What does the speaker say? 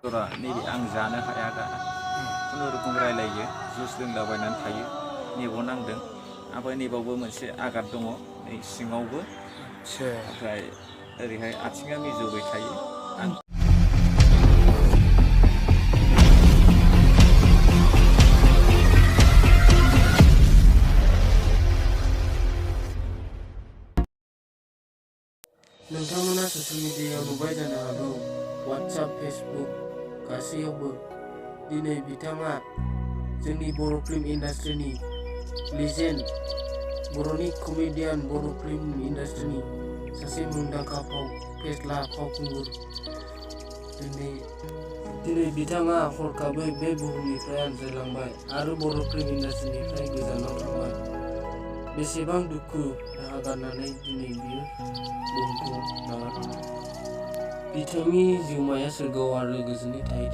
जरा नैबे आं जानो हाया दा खुनुरुखुम रायलायो जुस लोंलाबायनानै थायो मेगन नांदों ओमफ्राय नैबावबो मोनसे आघात दङ नै सिङावबो ओमफ्राय ओरैहाय आथिङा मिजौबाय थायो आं नोंथांमोना ससियेल मिडियायाव नुबाय जानो हागौ WhatsApp, Facebook गासैयावबो दिनै बिथाङा जोंनि बर' फिल्म इन्डास्ट्रिनि लिजेन्ड बर'नि कमेडियान बर' फिल्म इन्डास्ट्रिनि सासे मुंदांखा फेस्ला फावखुंगुर दिनै बिथाङा हरखाबै बे बुहुमनिफ्राय आनज्रायलांबाय आरो बर' फिल्म इन्डास्ट्रिनिफ्राय गोजानाव थांबाय। बेसेबां दुखु दाहा गारनानै दिनै बियो बुहुमखौ नागारलांबाय। बिथांनि जिउमाया सोरगोआव आलो गोजोनै थाहैथों।